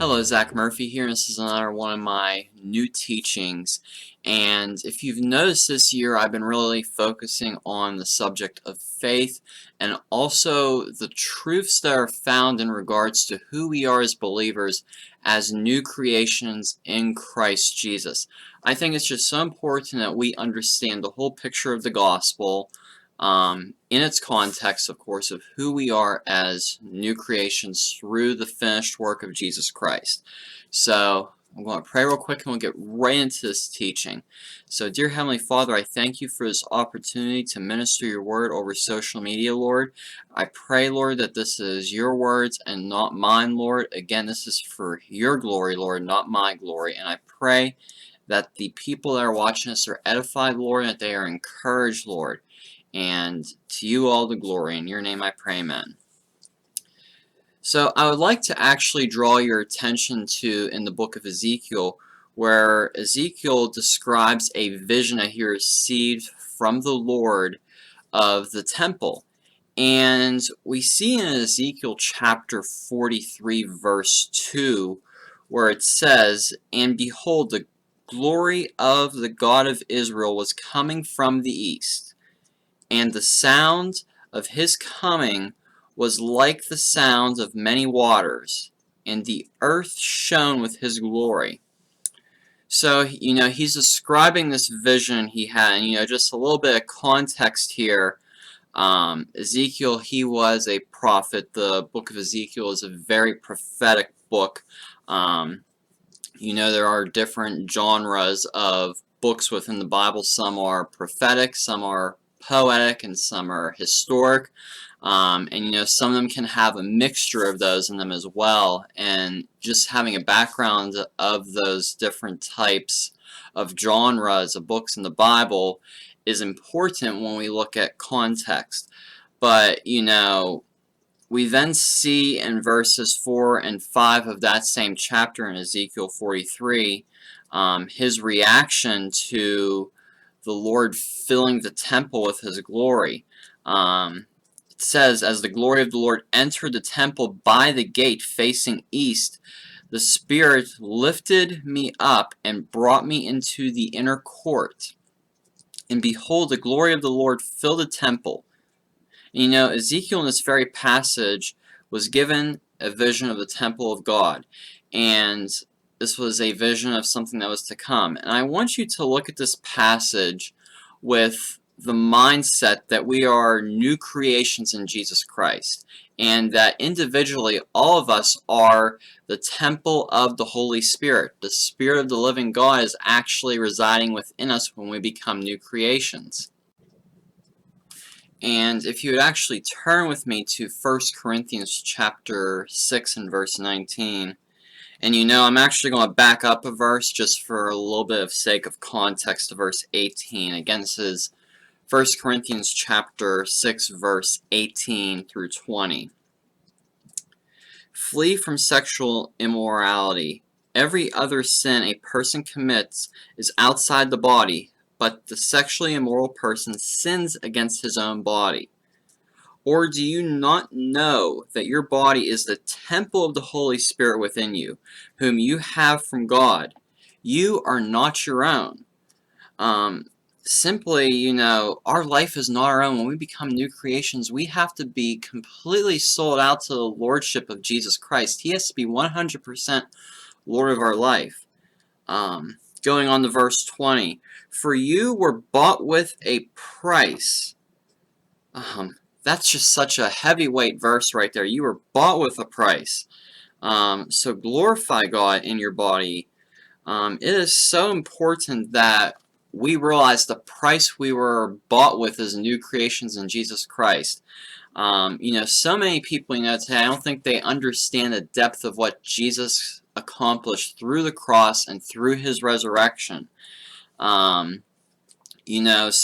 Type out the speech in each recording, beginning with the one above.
Hello, Zach Murphy here, and this is another one of my new teachings. And if you've noticed this year, I've been really focusing on the subject of faith and also the truths that are found in regards to who we are as believers, as new creations in Christ Jesus. I think it's just so important that we understand the whole picture of the gospel, in its context, of course, of who we are as new creations through the finished work of Jesus Christ. So I'm going to pray real quick and we'll get right into this teaching. So, dear Heavenly Father, I thank you for this opportunity to minister your word over social media, Lord. I pray, Lord, that this is your words and not mine, Lord. Again, this is for your glory, Lord, not my glory. And I pray that the people that are watching us are edified, Lord, and that they are encouraged, Lord. And to you all the glory. In your name I pray, amen. So I would like to actually draw your attention to in the book of Ezekiel, where Ezekiel describes a vision that he received from the Lord of the temple. And we see in Ezekiel chapter 43 verse 2 where it says, "And behold, the glory of the God of Israel was coming from the east. And the sound of his coming was like the sound of many waters, and the earth shone with his glory." So, he's describing this vision he had, and, just a little bit of context here. Ezekiel, he was a prophet. The book of Ezekiel is a very prophetic book. There are different genres of books within the Bible. Some are prophetic, some are poetic, and some are historic. And some of them can have a mixture of those in them as well. And just having a background of those different types of genres of books in the Bible is important when we look at context. But, we then see in verses 4 and 5 of that same chapter in Ezekiel 43, his reaction to the Lord filling the temple with his glory. It says, "As the glory of the Lord entered the temple by the gate facing east, the Spirit lifted me up and brought me into the inner court. And behold, the glory of the Lord filled the temple." Ezekiel in this very passage was given a vision of the temple of God, and this was a vision of something that was to come. And I want you to look at this passage with the mindset that we are new creations in Jesus Christ, and that individually all of us are the temple of the Holy Spirit. The Spirit of the living God is actually residing within us when we become new creations. And if you would actually turn with me to 1 Corinthians chapter 6 and verse 19. And I'm actually going to back up a verse just for a little bit of sake of context to verse 18. Again, this is 1 Corinthians chapter 6 verse 18 through 20. "Flee from sexual immorality. Every other sin a person commits is outside the body, but the sexually immoral person sins against his own body. Or do you not know that your body is the temple of the Holy Spirit within you, whom you have from God? You are not your own." Simply, our life is not our own. When we become new creations, we have to be completely sold out to the Lordship of Jesus Christ. He has to be 100% Lord of our life. Going on to verse 20. "For you were bought with a price." That's just such a heavyweight verse right there. You were bought with a price. So glorify God in your body. It is so important that we realize the price we were bought with as new creations in Jesus Christ. So many people, today, I don't think they understand the depth of what Jesus accomplished through the cross and through his resurrection. So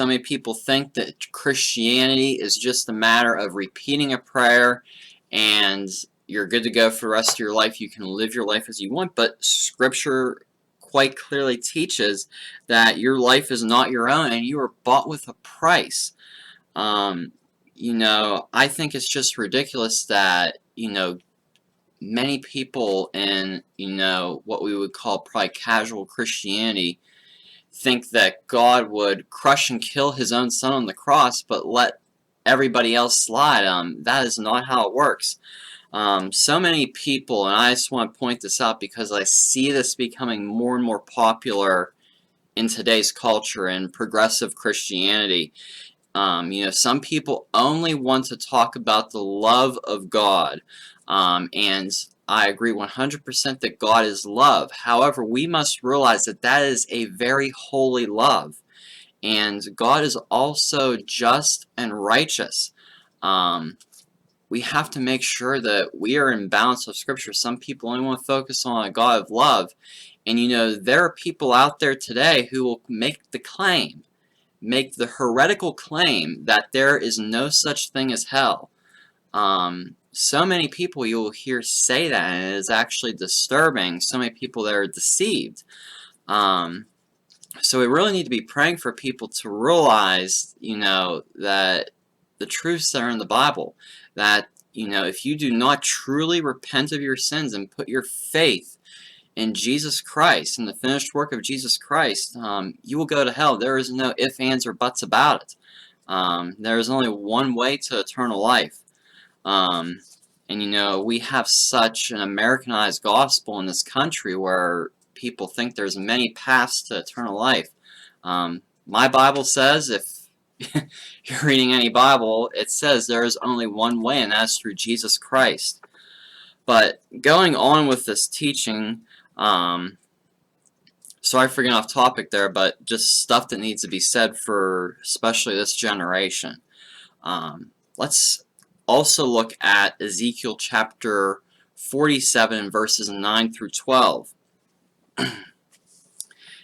many people think that Christianity is just a matter of repeating a prayer and you're good to go for the rest of your life. You can live your life as you want, but Scripture quite clearly teaches that your life is not your own and you are bought with a price. I think it's just ridiculous that, many people in, what we would call probably casual Christianity think that God would crush and kill his own son on the cross, but let everybody else slide. That is not how it works. So many people, and I just want to point this out because I see this becoming more and more popular in today's culture and progressive Christianity. Some people only want to talk about the love of God, and I agree 100% that God is love. However, we must realize that that is a very holy love, and God is also just and righteous. We have to make sure that we are in balance with Scripture. Some people only want to focus on a God of love, and there are people out there today who will make the heretical claim that there is no such thing as hell. So many people you will hear say that, and it is actually disturbing. So many people that are deceived. So we really need to be praying for people to realize, that the truths that are in the Bible, that, if you do not truly repent of your sins and put your faith in Jesus Christ, in the finished work of Jesus Christ, you will go to hell. There is no ifs, ands, or buts about it. There is only one way to eternal life. And we have such an Americanized gospel in this country where people think there's many paths to eternal life. My Bible says, if you're reading any Bible, it says there is only one way, and that's through Jesus Christ. But going on with this teaching, sorry for getting off topic there, but just stuff that needs to be said for especially this generation. Let's also look at Ezekiel chapter 47 verses 9 through 12.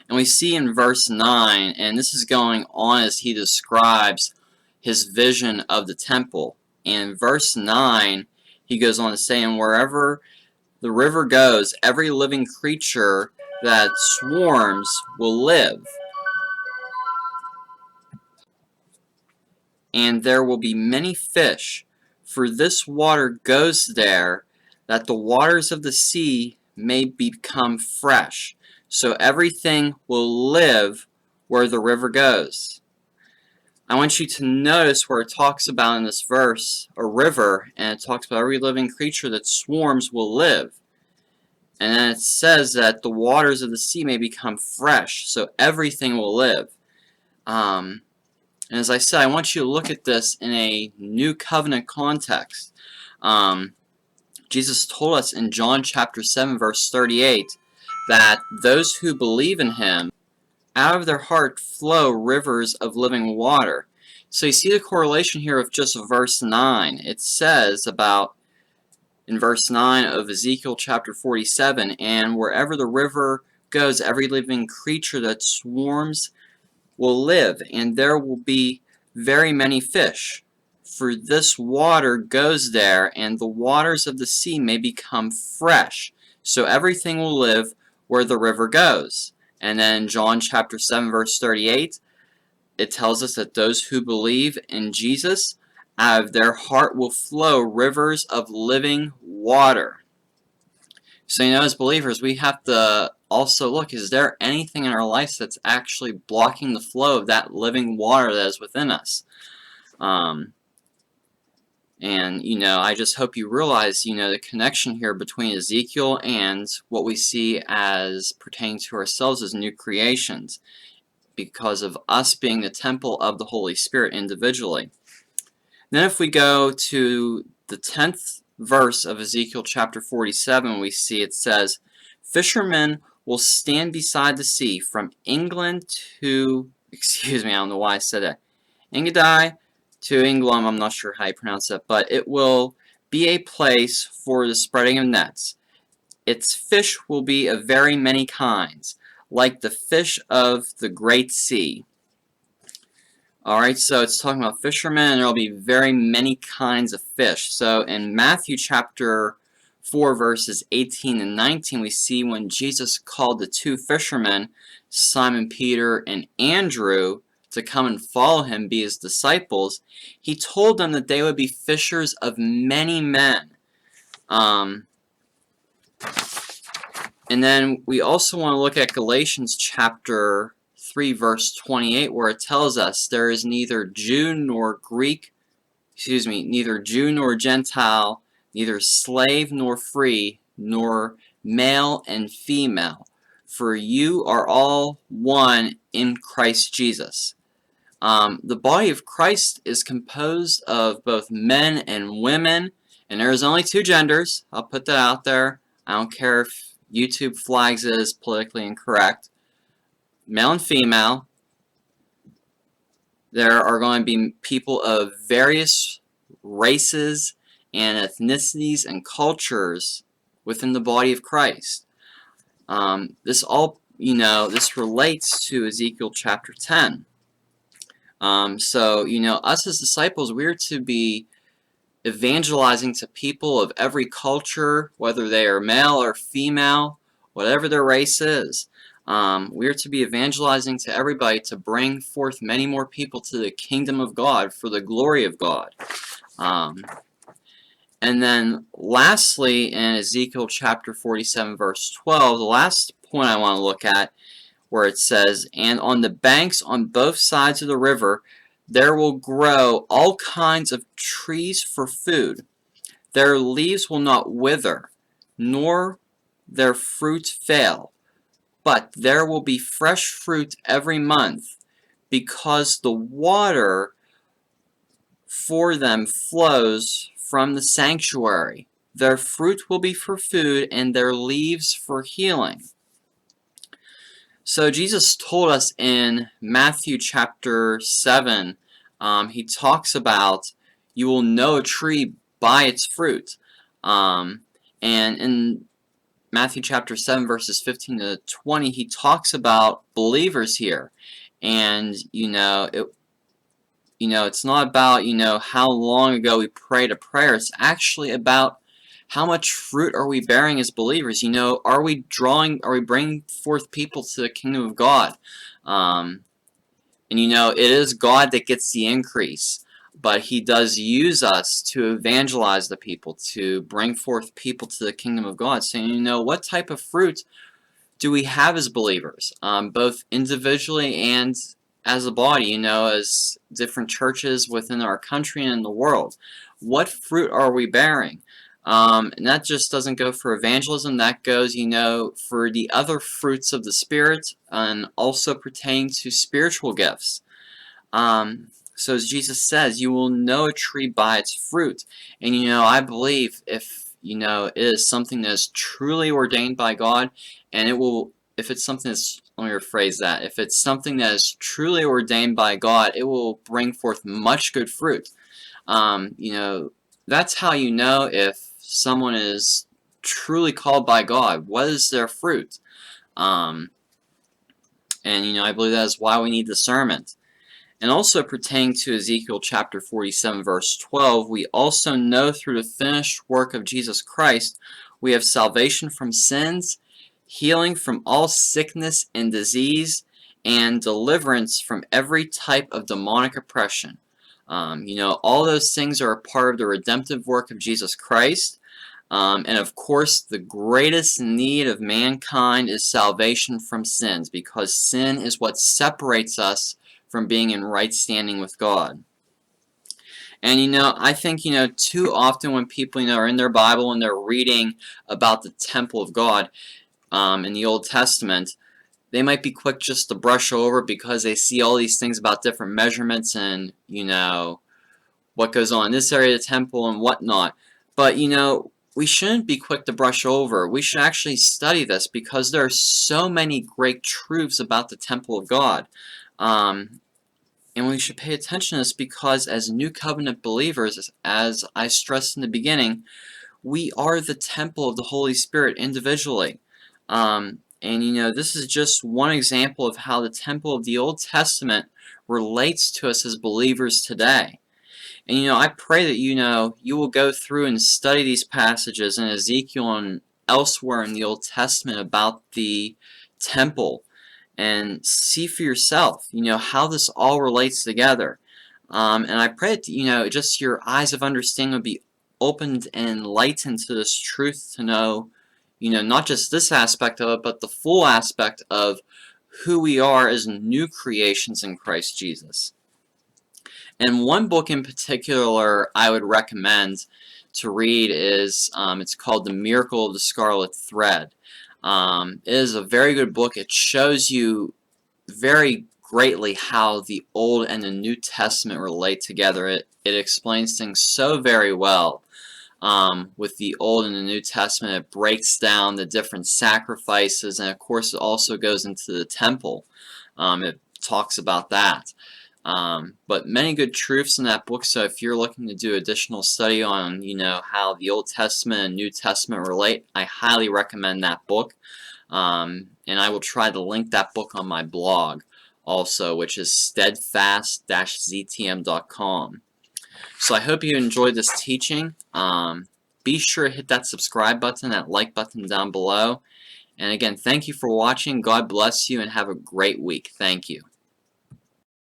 And we see in verse 9, and this is going on as he describes his vision of the temple. And in verse 9, he goes on to say, and wherever the river goes, every living creature that swarms will live. And there will be many fish, for this water goes there, that the waters of the sea may become fresh. So everything will live where the river goes. I want you to notice where it talks about in this verse a river, and it talks about every living creature that swarms will live. And then it says that the waters of the sea may become fresh, so everything will live. And as I said, I want you to look at this in a new covenant context. Jesus told us in John chapter 7 verse 38 that those who believe in him, out of their heart flow rivers of living water. So you see the correlation here of just verse 9. It says about, in verse 9 of Ezekiel chapter 47, and wherever the river goes, every living creature that swarms will live, and there will be very many fish. For this water goes there, and the waters of the sea may become fresh. So everything will live where the river goes. And then John chapter 7 verse 38, it tells us that those who believe in Jesus, out of their heart will flow rivers of living water. So as believers, we have to also look, is there anything in our life that's actually blocking the flow of that living water that is within us? And, I just hope you realize, the connection here between Ezekiel and what we see as pertaining to ourselves as new creations, because of us being the temple of the Holy Spirit individually. Then if we go to the 10th verse of Ezekiel chapter 47, we see it says, fishermen will stand beside the sea from England to, I don't know why I said that, Engadai to England, I'm not sure how you pronounce it, but it will be a place for the spreading of nets. Its fish will be of very many kinds, like the fish of the great sea. Alright, so it's talking about fishermen, and there will be very many kinds of fish. So in Matthew chapter 4 verses 18 and 19, we see when Jesus called the two fishermen, Simon Peter and Andrew, to come and follow him, be his disciples, he told them that they would be fishers of many men. And then we also want to look at Galatians chapter 3 verse 28, where it tells us there is neither Jew nor neither Jew nor Gentile, neither slave nor free, nor male and female, for you are all one in Christ Jesus. The body of Christ is composed of both men and women, and there's only two genders. I'll put that out there. I don't care if YouTube flags it as politically incorrect. Male and female. There are going to be people of various races and ethnicities and cultures within the body of Christ. This relates to Ezekiel chapter 10. So, us as disciples, we're to be evangelizing to people of every culture, whether they are male or female, whatever their race is. We're to be evangelizing to everybody to bring forth many more people to the kingdom of God for the glory of God. And then lastly, in Ezekiel chapter 47 verse 12, the last point I want to look at, where it says, "And on the banks on both sides of the river there will grow all kinds of trees for food. Their leaves will not wither, nor their fruit fail, but there will be fresh fruit every month, because the water for them flows from the sanctuary. Their fruit will be for food, and their leaves for healing." So Jesus told us in Matthew chapter 7, he talks about you will know a tree by its fruit. And in Matthew chapter 7 verses 15 to 20, he talks about believers here. And it's not about how long ago we prayed a prayer. It's actually about how much fruit are we bearing as believers. Are we bringing forth people to the kingdom of God? And it is God that gets the increase, but he does use us to evangelize the people, to bring forth people to the kingdom of God. So what type of fruit do we have as believers, both individually and as a body, as different churches within our country and in the world? What fruit are we bearing? And that just doesn't go for evangelism. That goes, for the other fruits of the Spirit, and also pertaining to spiritual gifts. So as Jesus says, you will know a tree by its fruit. And I believe if it is something that is truly ordained by God, and if it's something that's, let me rephrase that, if it's something that is truly ordained by God, it will bring forth much good fruit. That's how you know if someone is truly called by God. What is their fruit? And I believe that is why we need discernment. And also pertaining to Ezekiel chapter 47 verse 12, we also know through the finished work of Jesus Christ, we have salvation from sins, healing from all sickness and disease, and deliverance from every type of demonic oppression. All those things are a part of the redemptive work of Jesus Christ. And of course, the greatest need of mankind is salvation from sins, because sin is what separates us from being in right standing with God. And I think too often when people are in their Bible and they're reading about the temple of God in the Old Testament, they might be quick just to brush over because they see all these things about different measurements and what goes on in this area of the temple and whatnot. But we shouldn't be quick to brush over. We should actually study this, because there are so many great truths about the temple of God. And we should pay attention to this, because as New Covenant believers, as I stressed in the beginning, we are the temple of the Holy Spirit individually. And this is just one example of how the temple of the Old Testament relates to us as believers today. And I pray that you will go through and study these passages in Ezekiel and elsewhere in the Old Testament about the temple, and see for yourself, how this all relates together. And I pray that, just your eyes of understanding will be opened and enlightened to this truth, to know, not just this aspect of it, but the full aspect of who we are as new creations in Christ Jesus. And one book in particular I would recommend to read is, it's called The Miracle of the Scarlet Thread. It is a very good book. It shows you very greatly how the Old and the New Testament relate together. It explains things so very well. With the Old and the New Testament, it breaks down the different sacrifices, and of course it also goes into the temple. It talks about that. But many good truths in that book, so if you're looking to do additional study on, how the Old Testament and New Testament relate, I highly recommend that book. And I will try to link that book on my blog also, which is steadfast-ztm.com. So I hope you enjoyed this teaching. Be sure to hit that subscribe button, that like button down below. And again, thank you for watching. God bless you and have a great week. Thank you.